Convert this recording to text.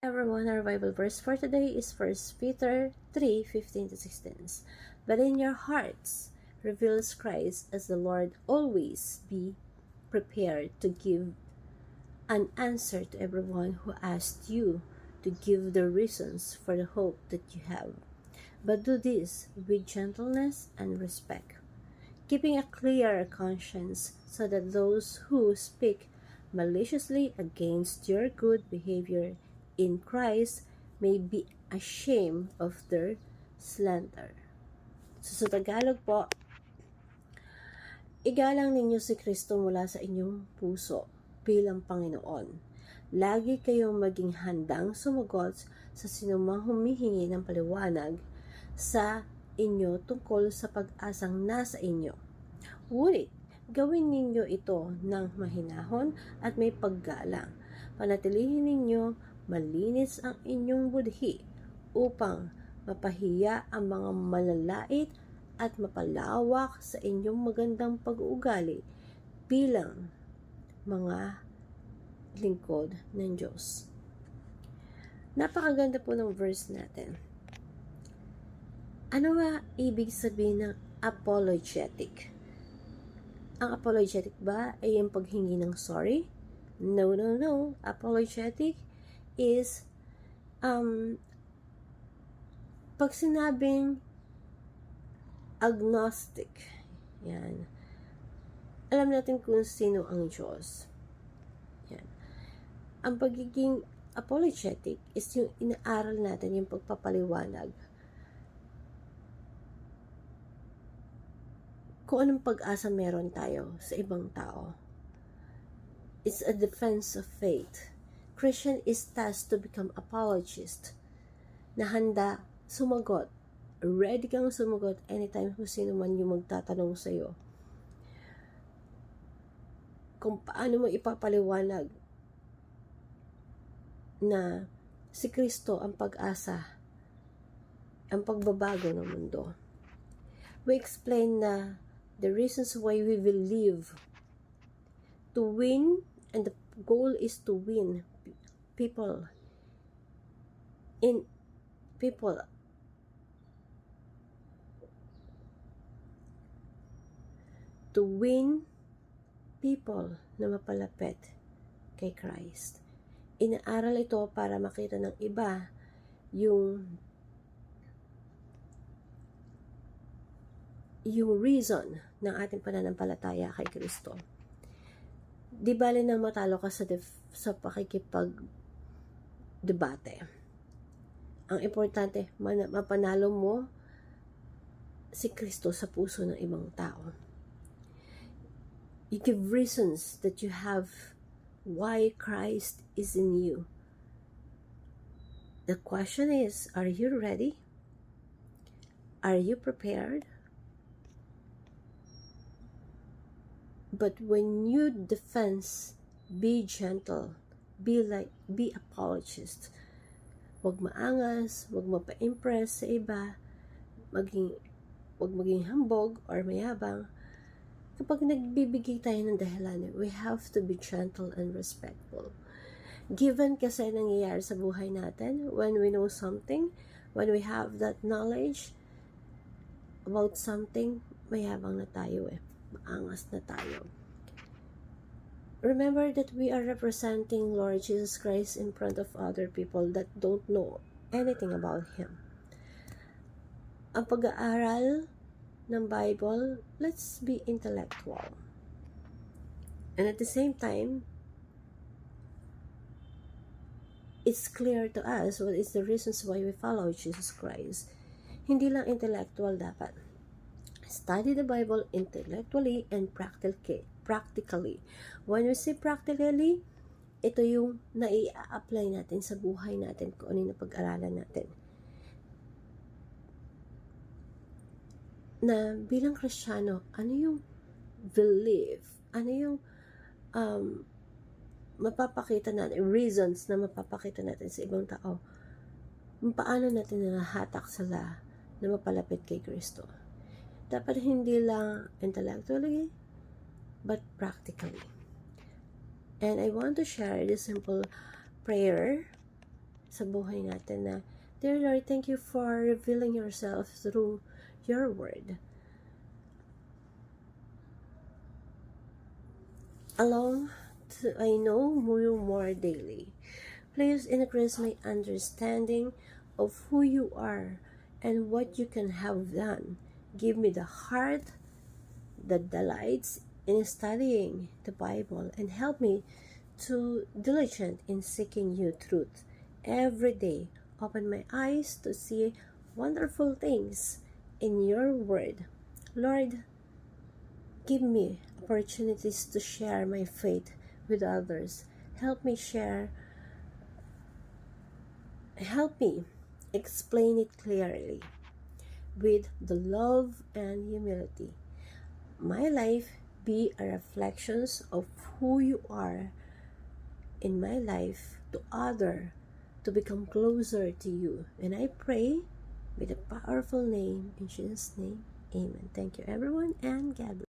Everyone, our Bible verse for today is 1 Peter 3:15-16. But in your hearts reveals Christ as the Lord. Always be prepared to give an answer to everyone who asks you to give the reasons for the hope that you have. But do this with gentleness and respect, keeping a clear conscience, so that those who speak maliciously against your good behavior in Christ may be ashamed of their slander. So sa Tagalog po, igalang ninyo si Kristo mula sa inyong puso bilang Panginoon. Lagi kayong maging handang sumagot sa sinumang humihingi ng paliwanag sa inyo tungkol sa pag-asang nasa inyo. Ngunit, gawin ninyo ito ng mahinahon at may paggalang. Panatilihin ninyo malinis ang inyong budhi upang mapahiya ang mga malalait at mapalawak sa inyong magandang pag-uugali bilang mga lingkod ng Diyos. Napakaganda po ng verse natin. Ano ba ibig sabihin ng apologetic? Ang apologetic ba ay yung paghingi ng sorry? No. Apologetic is pag sinabing agnostic, yan, alam natin kung sino ang Diyos. Yan. Ang pagiging apologetic is yung inaaral natin, yung pagpapaliwanag kung anong pag-asa meron tayo sa ibang tao. It's a defense of faith. Christian is tasked to become apologist, na handa sumagot, ready kang sumagot anytime kung sino man yung magtatanong sa'yo. Kung paano mo ipapaliwanag na si Kristo ang pag-asa, ang pagbabago ng mundo. We explain na the reasons why we will live, to win, and the goal is to win people to win people na mapalapit kay Christ. Inaaral ito para makita ng iba yung reason ng ating pananampalataya kay Kristo. Di bale nang matalo ka sa pakikipag-debate. Ang importante, mapanalo mo si Kristo sa puso ng ibang tao. You give reasons that you have why Christ is in you. The question is, are you ready? Are you prepared? But when you defense, be gentle, be apologist. Huwag maangas, huwag mapa-impress sa iba, huwag maging hambog or mayabang. Kapag nagbibigay tayo ng dahilan, we have to be gentle and respectful. Given kasi nangyayari sa buhay natin, when we know something, when we have that knowledge about something, mayabang na tayo maangas na tayo. Remember that we are representing Lord Jesus Christ in front of other people that don't know anything about Him. Ang pag-aaral ng Bible, let's be intellectual. And at the same time, it's clear to us what is the reasons why we follow Jesus Christ. Hindi lang intellectual dapat. Study the Bible intellectually and practically. When we say practically, ito yung nai-apply natin sa buhay natin kung ano yung napag-aralan natin. Na bilang Kristiyano, ano yung belief? Ano yung mapapakita natin, reasons na mapapakita natin sa ibang tao? Paano natin nahatak sila na mapalapit kay Kristo? Dapat hindi lang intellectually, but practically. And I want to share this simple prayer sa buhay natin na, Dear Lord, thank you for revealing yourself through your word. I know you more daily. Please increase my understanding of who you are and what you can have done. Give me the heart that delights in studying the Bible and help me to diligent in seeking you truth every day. Open my eyes to see wonderful things in your word. Lord, give me opportunities to share my faith with others. Help me explain it clearly with the love and humility. My life be a reflection of who you are in my life to others, to become closer to you. And I pray with a powerful name, in Jesus' name, amen. Thank you everyone, and God bless.